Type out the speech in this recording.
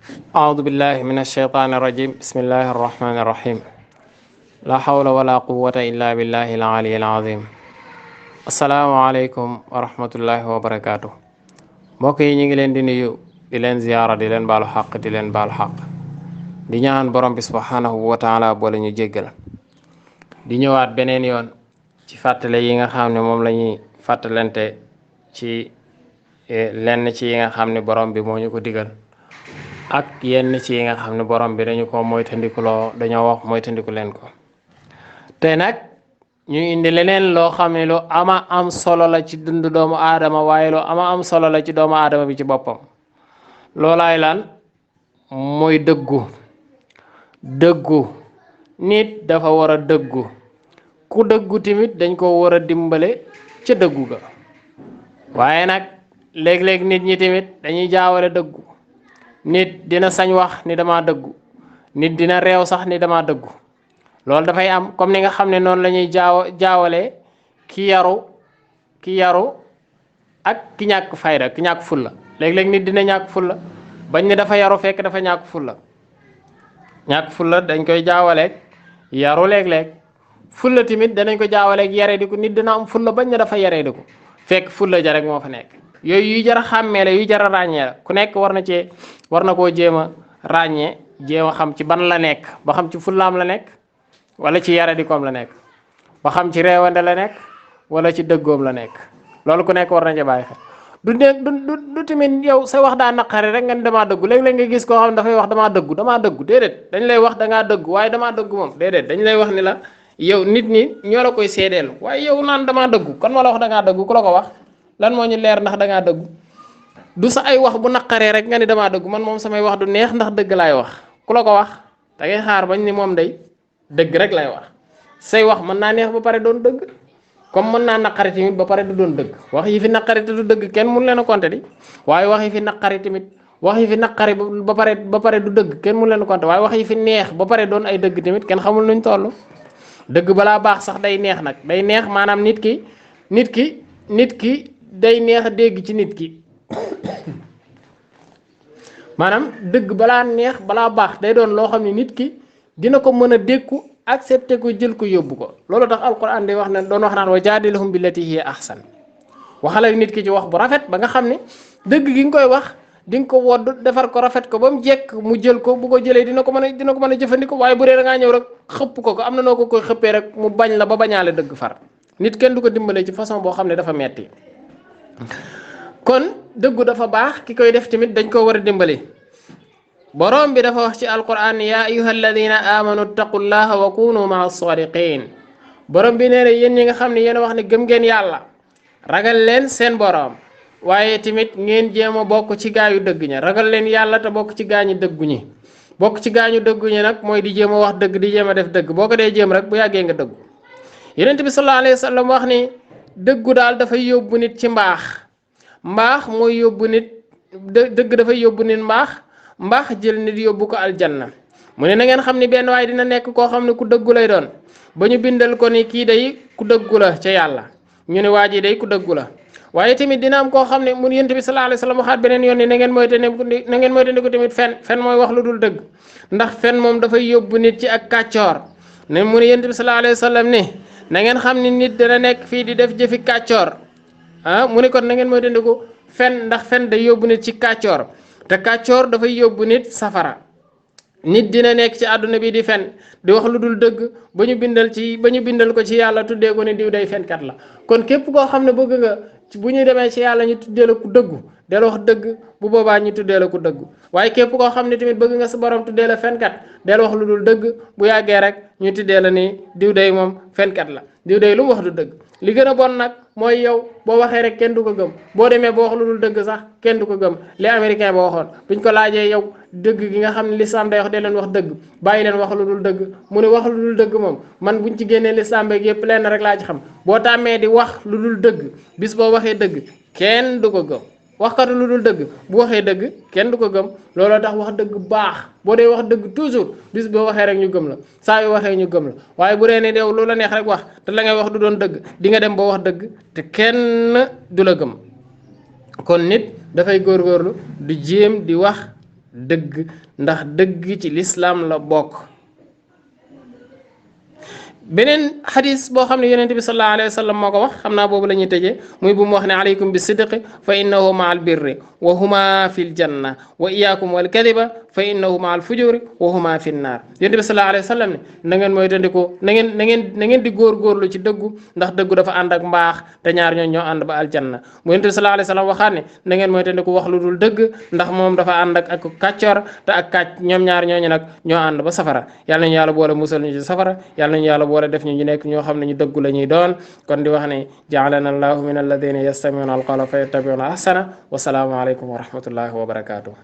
أعوذ بالله من الشيطان الرجيم بسم الله الرحمن الرحيم لا حول ولا قوة إلا بالله العلي العظيم السلام عليكم ورحمة الله وبركاته mbokk yi ñu ngi leen di nuyu di leen ziyaara di leen baalu xaq di leen baalu xaq di ñaan borom bi subhanahu wa taala boole ñu jéggal di ñëwaat beneen yoon ci fàttale yi nga xam ne moom la ñuy fàttalante ci lenn ci yi nga xam ne borom bi moo ñu ko digal ak yenn ci yi nga xam ne borom bi dañu ko moytandikuloo dañoo wax moytandiku leen ko te nag ñu indi leneen loo xam ne lu ama am solo la ci dundu doomu aadama waaye lu ama am solo la ci doomu aadama bi ci boppam loolaay lan mooy dëggu nit dafa war a dëggu ku dëggu tamit dañ ko war a dimbale ca dëggu ga waaye nag léeg-léeg nit ñi tamit dañuy jaawale dëggu nit dina sañ wax ni dama dëggu nit dina réew sax ni dama dëggu loolu dafay am comme ni nga xam ne noonu la ñuy jaawale ki yaru ak ki ñàkk fayda ki ñàkk fulla léeg-léeg nit dina ñàkk fulla bañ ne dafa yaru fekk dafa ñàkk fulla dañ koy jaawaleeg yaru léeg-léeg fulla tamit danañ ko jaawaleeg yare di ko nit dina am fulla bañ ne dafa yare di ko fekk fulla ja rek moo fa nekk yooyu yu jar a xàmmee la yu jar a ràññee la ku nekk war na koo jéem a ràññee jéem a xam ci ban la nekk ba xam ci fullaam la nekk wala ci yare di koom la nekk ba xam ci réewande la nekk wala ci dëggoom la nekk loolu ku nekk war na ca bàyyi xel du tamit yow sa wax daa naqari rek nga ni damaa dëggu léeg-léeg nga gis koo xam ne dafay wax damaa dëggu déedéet dañ lay wax dangaa dëggu waaye damaa dëggu moom déedéet dañ lay wax ni la yow nit ñi ñoo la koy seedeel waaye yow naan damaa dëggu kon ma la wax dangaa dëggu ku la ko wax lan moo ñu leer ndax dangaa dëggu du sa ay wax bu naqaree rek nga ni damaa dëggu man moom samay wax du neex ndax dëgg laay wax ku la ko wax da ngay xaar bañ ni moom day dëgg rek lay wax say wax mën naa neex ba pare doon dëgg comme mën naa naqari tamit ba pare du doon dëgg wax yi fi naqari te du dëgg kenn mun leen a compter di waaye wax yi fi naqari tamit wax yi fi naqari ba pare du dëgg kenn mun leen a compter waaye wax yi fi neex ba pare doon ay dëgg tamit kenn xamul nuñ toll dëgg balaa baax sax day neex nag day neex maanaam nit ki day neex a dégg ci nit ki maanaam dëgg balaa neex balaa baax day doon loo xam ne nit ki dina ko mën a dékku accepté ko jël ko yóbbu ko loolu tax alquran day wax ne doon wax naan wa jaadilhum billati hiya ahsan waxal ak nit ki ci wax bu rafet ba nga xam ne dëgg gi nga koy wax di nga ko wodd defar ko rafet ko ba mu jekk mu jël ko bu ko jëlee dina ko mën a jëfandikoo waaye bu dee da ngaa ñëw rek xëpp ko am na noo ko koy xëppee rek mu bañ la ba bañaale dëgg far nit kenn du ko dimbalee ci façon boo xam ne dafa metti kon dëggu dafa baax ki koy def tamit dañ ko war a dimbali borom bi dafa wax ci alquran ya ayuha alladina amanu taqullaha wa kunu maa sadiqin borom bi nee na yéen ñi nga xam ne yéen a wax ne gëm ngeen yàlla ragal leen seen borom waaye tamit ngeen jéem a bokk ci gaayu dëgg ña ragal leen yàlla te bokk ci gaañu dëggu ñi bokk ci gaañu dëggu ñi nag mooy di jéem a wax dëgg di jéem a def dëgg boo ko dee jéem rek bu yàggee nga dëggu yonent bi sallallahu alayhi wa sallam wax ni dëggu daal dafay yóbbu nit ci mbaax mooy yóbbu nit dëgg dafay yóbbu nit mbaax jël nit yóbbu ko aljanna mu ne na ngeen xam ni benn waaye dina nekk koo xam ne ku dëggu lay doon ba ñu bindal ko ni kii day ku dëggu la ca yàlla ñu ne waa ji day ku dëggu la waaye tamit dina am koo xam ne mun yonent bi sallallahu alayhi wasallam waxaat beneen yoon ni na ngeen moytandiku tamit fen mooy wax lu dul dëgg ndax fen moom dafay yóbbu nit ci ak kàccoor ne mu ne yonent bi sallallahu alayhi wasallam ni na ngeen xam ni nit dana nekk fii di def jëfi kàccoor mu ne kon na ngeen moytandiku fen ndax fen day yóbbu nit ci kàccoor te kàccoor dafay yóbbu nit safara nit dina nekk ci àdduna bi di fen di wax lu dul dëgg ba ñu bindal ko ci yàlla tuddee ko ne diw day fenkat la kon képp koo xam ne bëgg nga bu ñu demee ci yàlla ñu tuddee la ku dëggu del wax dëgg bu boobaa ñu tuddee la ku dëggu waaye képp koo xam ne tamit bëgg nga sa borom tuddee la fenkat del wax lu dul dëgg bu yàggee rek ñu tuddee la ni diw day moom fenkat la diw day lu mu wax du dëgg li gën a bon nag mooy yow boo waxee rek kenn du ko gëm boo demee boo wax lu dul dëgg sax kenn du ko gëm li américain ba waxoon buñ ko laajee yow dëgg gi nga xam ne lislaam day wax dee leen wax dëgg bàyyi leen wax lu dul dëgg mu ne wax lu dul dëgg moom man buñ ci génnee lislaam beeg yëpp lenn rek laa ci xam boo tàmmee di wax lu dul dëgg bis boo waxee dëgg kenn du ko gëm waxkatu lu dul dëgg bu waxee dëgg kenn du ko gëm looloo tax wax dëgg baax boo dee wax dëgg toujours bis boo waxee rek ñu gëm la saa yu waxee ñu gëm la waaye bu dee ne yow lu la neex rek wax te la ngay wax du doon dëgg di nga dem boo wax dëgg te kenn du la gëm kon nit dafay góorgóorlu di jéem di wax dëgg ndax dëgg ci lislaam la bokk. beneen xadis boo xam ne yonente bi sallallahu alayhi wa sallam moo ko wax xam naa boobu la ñuy tëjee muy bu mu wax ne alaykum bi sidqi fa innahu maa al birri wa huma fi l janna wa iyaakum wal kadiba fa innahu maa al fujuri wa huma fi nnaar. yonente bi sallallahu alayhi wa sallam ne na ngeen mooy tandiku na ngeen di góorgóorlu ci dëggu ndax dëggu dafa ànd ak mbaax te ñaar ñoo ñoo ànd ba aljanna. mu yonente bi sallallahu alayhi wa sallam waxaat ne na ngeen mooy tandiku wax lu dul dëgg ndax moom dafa ànd ak kàccor te ak kàcc ñoom ñaar ñooñu nag ñoo ànd ba safara. yàlla nañu yàlla boole musal ñu ci safara, yàlla nañu yàlla boole def ñu nekk ñoo xam ne ñu dëggu la ñuy doon. kon di wax ne ja'alana allahu min alladina yastami'una alqawla fa yattabi'una ahsana wa salaamu alaykum wa rahmatullahi wa barakatuh.